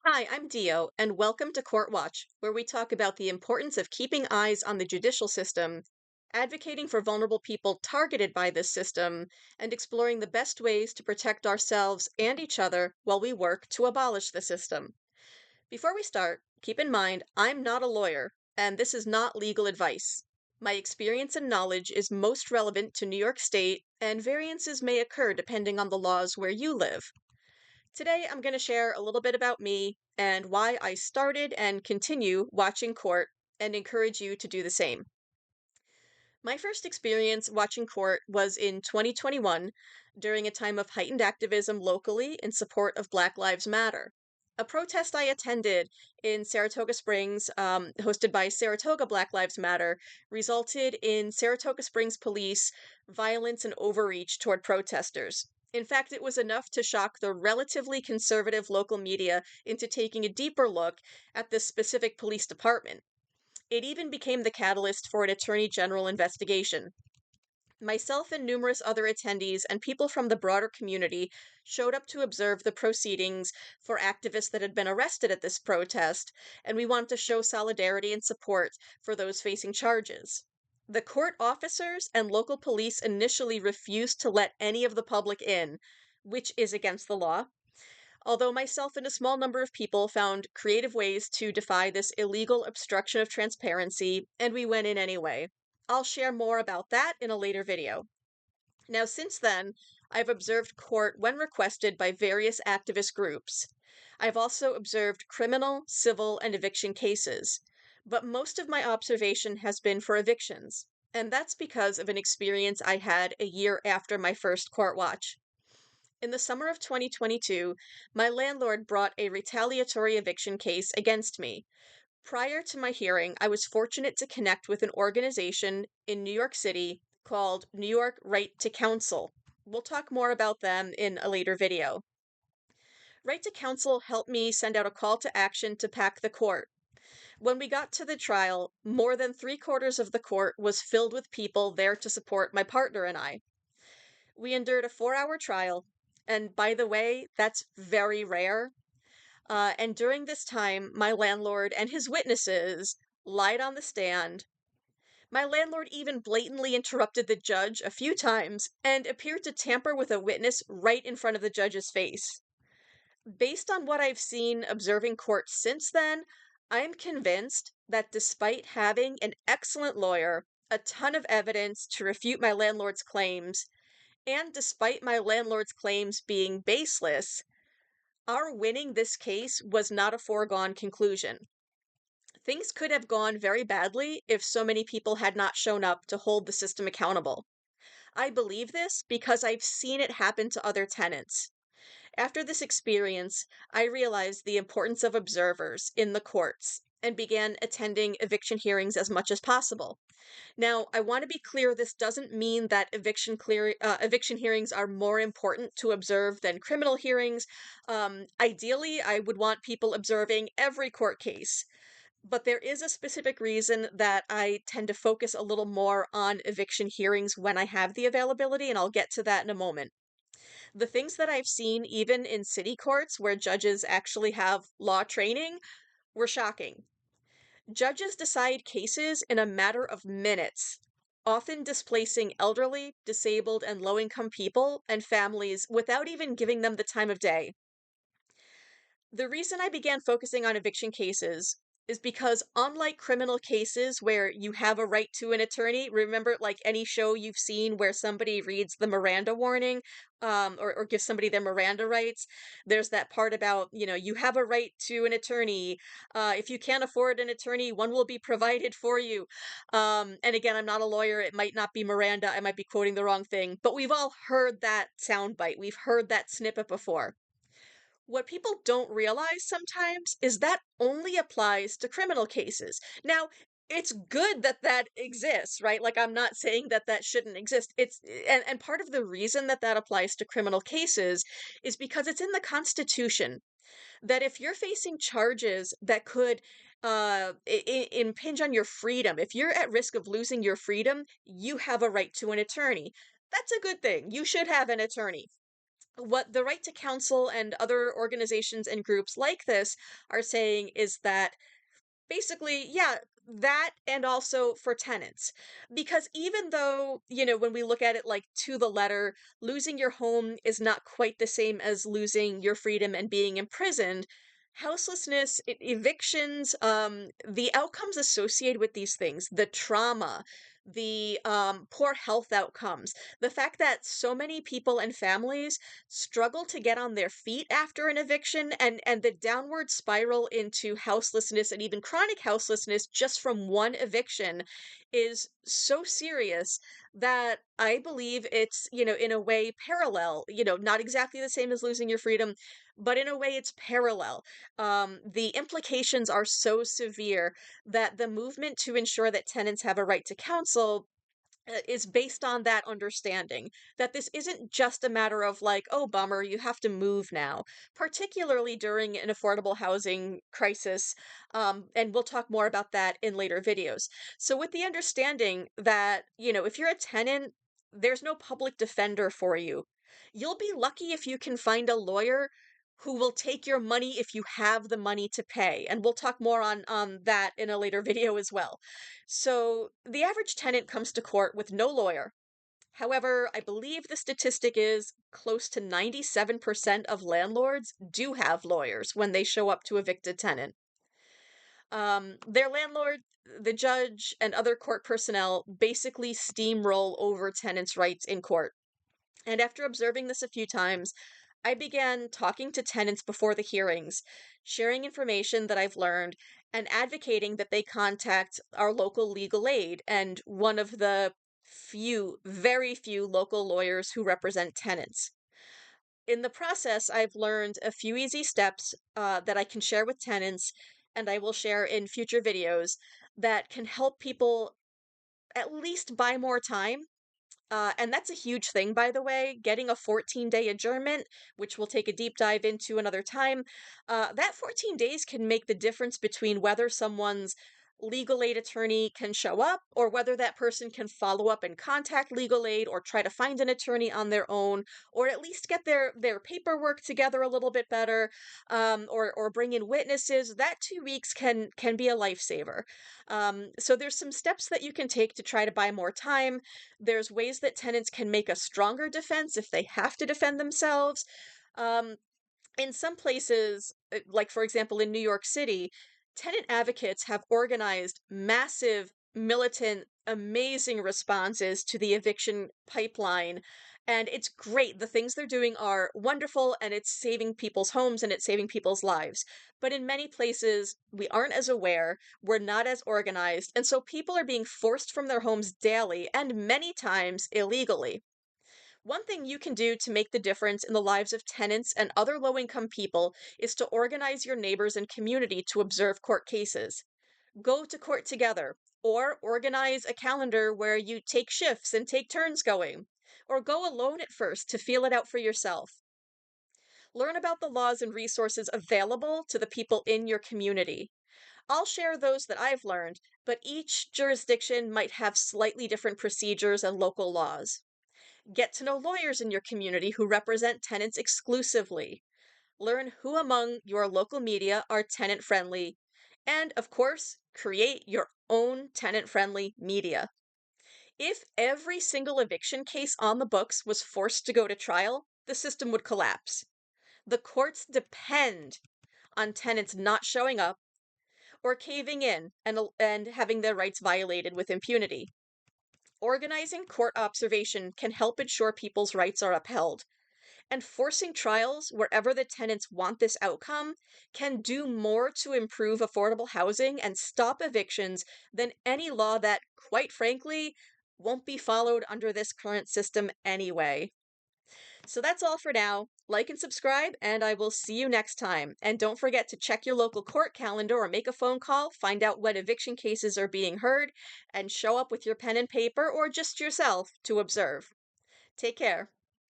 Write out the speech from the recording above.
Hi, I'm Dio, and welcome to Court Watch, where we talk about the importance of keeping eyes on the judicial system, advocating for vulnerable people targeted by this system, and exploring the best ways to protect ourselves and each other while we work to abolish the system. Before we start, keep in mind I'm not a lawyer, and this is not legal advice. My experience and knowledge is most relevant to New York State, and variances may occur depending on the laws where you live. Today, I'm going to share a little bit about me and why I started and continue watching court and encourage you to do the same. My first experience watching court was in 2021 during a time of heightened activism locally in support of Black Lives Matter. A protest I attended in Saratoga Springs, hosted by Saratoga Black Lives Matter, resulted in Saratoga Springs police violence and overreach toward protesters. In fact, it was enough to shock the relatively conservative local media into taking a deeper look at this specific police department. It even became the catalyst for an attorney general investigation. Myself and numerous other attendees and people from the broader community showed up to observe the proceedings for activists that had been arrested at this protest, and we wanted to show solidarity and support for those facing charges. The court officers and local police initially refused to let any of the public in, which is against the law, although myself and a small number of people found creative ways to defy this illegal obstruction of transparency, and we went in anyway. I'll share more about that in a later video. Now, since then, I've observed court when requested by various activist groups. I've also observed criminal, civil, and eviction cases, but most of my observation has been for evictions, and that's because of an experience I had a year after my first court watch. In the summer of 2022, my landlord brought a retaliatory eviction case against me. Prior to my hearing, I was fortunate to connect with an organization in New York City called New York Right to Counsel. We'll talk more about them in a later video. Right to Counsel helped me send out a call to action to pack the court. When we got to the trial, more than three-quarters of the court was filled with people there to support my partner and I. We endured a 4-hour trial, and by the way, that's very rare. And during this time, my landlord and his witnesses lied on the stand. My landlord even blatantly interrupted the judge a few times and appeared to tamper with a witness right in front of the judge's face. Based on what I've seen observing court since then, I'm convinced that despite having an excellent lawyer, a ton of evidence to refute my landlord's claims, and despite my landlord's claims being baseless, our winning this case was not a foregone conclusion. Things could have gone very badly if so many people had not shown up to hold the system accountable. I believe this because I've seen it happen to other tenants. After this experience, I realized the importance of observers in the courts and began attending eviction hearings as much as possible. Now, I want to be clear, this doesn't mean that eviction hearings are more important to observe than criminal hearings. Ideally, I would want people observing every court case, but there is a specific reason that I tend to focus a little more on eviction hearings when I have the availability, and I'll get to that in a moment. The things that I've seen, even in city courts where judges actually have law training, were shocking. Judges decide cases in a matter of minutes, often displacing elderly, disabled, and low income people and families without even giving them the time of day. The reason I began focusing on eviction cases is because, unlike criminal cases where you have a right to an attorney, remember, like any show you've seen where somebody reads the Miranda warning, or gives somebody their Miranda rights, there's that part about, you have a right to an attorney. If you can't afford an attorney, one will be provided for you. And again, I'm not a lawyer. It might not be Miranda. I might be quoting the wrong thing, but we've all heard that soundbite. We've heard that snippet before. What people don't realize sometimes is that only applies to criminal cases. Now, it's good that that exists, right? Like, I'm not saying that that shouldn't exist. And part of the reason that that applies to criminal cases is because it's in the Constitution that if you're facing charges that could impinge on your freedom, if you're at risk of losing your freedom, you have a right to an attorney. That's a good thing. You should have an attorney. What the Right to Counsel and other organizations and groups like this are saying is that basically, yeah, that and also for tenants. Because even though, when we look at it like to the letter, losing your home is not quite the same as losing your freedom and being imprisoned. Houselessness, evictions, the outcomes associated with these things, the trauma, the poor health outcomes, the fact that so many people and families struggle to get on their feet after an eviction, and the downward spiral into houselessness and even chronic houselessness just from one eviction is so serious that I believe it's, in a way parallel, not exactly the same as losing your freedom, but in a way it's parallel. The implications are so severe that the movement to ensure that tenants have a right to counsel is based on that understanding that this isn't just a matter of like, oh, bummer, you have to move now, particularly during an affordable housing crisis. And we'll talk more about that in later videos. So, with the understanding that, if you're a tenant, there's no public defender for you. You'll be lucky if you can find a lawyer who will take your money if you have the money to pay. And we'll talk more on that in a later video as well. So the average tenant comes to court with no lawyer. However, I believe the statistic is close to 97% of landlords do have lawyers when they show up to evict a tenant. Their landlord, the judge, and other court personnel basically steamroll over tenants' rights in court. And after observing this a few times, I began talking to tenants before the hearings, sharing information that I've learned, and advocating that they contact our local legal aid and one of the few, very few local lawyers who represent tenants. In the process, I've learned a few easy steps that I can share with tenants, and I will share in future videos that can help people at least buy more time, and that's a huge thing, by the way, getting a 14-day adjournment, which we'll take a deep dive into another time. That 14 days can make the difference between whether someone's legal aid attorney can show up or whether that person can follow up and contact legal aid or try to find an attorney on their own or at least get their paperwork together a little bit better, or bring in witnesses. That 2 weeks can be a lifesaver. So there's some steps that you can take to try to buy more time. There's ways that tenants can make a stronger defense if they have to defend themselves. Um, in some places, like for example in New York City, tenant advocates have organized massive, militant, amazing responses to the eviction pipeline. And it's great. The things they're doing are wonderful and it's saving people's homes and it's saving people's lives. But in many places, we aren't as aware, we're not as organized, and so people are being forced from their homes daily and many times illegally. One thing you can do to make the difference in the lives of tenants and other low income people is to organize your neighbors and community to observe court cases. Go to court together, or organize a calendar where you take shifts and take turns going, or go alone at first to feel it out for yourself. Learn about the laws and resources available to the people in your community. I'll share those that I've learned, but each jurisdiction might have slightly different procedures and local laws. Get to know lawyers in your community who represent tenants exclusively. Learn who among your local media are tenant friendly. And of course, create your own tenant friendly media. If every single eviction case on the books was forced to go to trial, the system would collapse. The courts depend on tenants not showing up or caving in and having their rights violated with impunity. Organizing court observation can help ensure people's rights are upheld. And forcing trials wherever the tenants want this outcome can do more to improve affordable housing and stop evictions than any law that, quite frankly, won't be followed under this current system anyway. So that's all for now. Like and subscribe, and I will see you next time. And don't forget to check your local court calendar or make a phone call, find out when eviction cases are being heard, and show up with your pen and paper or just yourself to observe. Take care.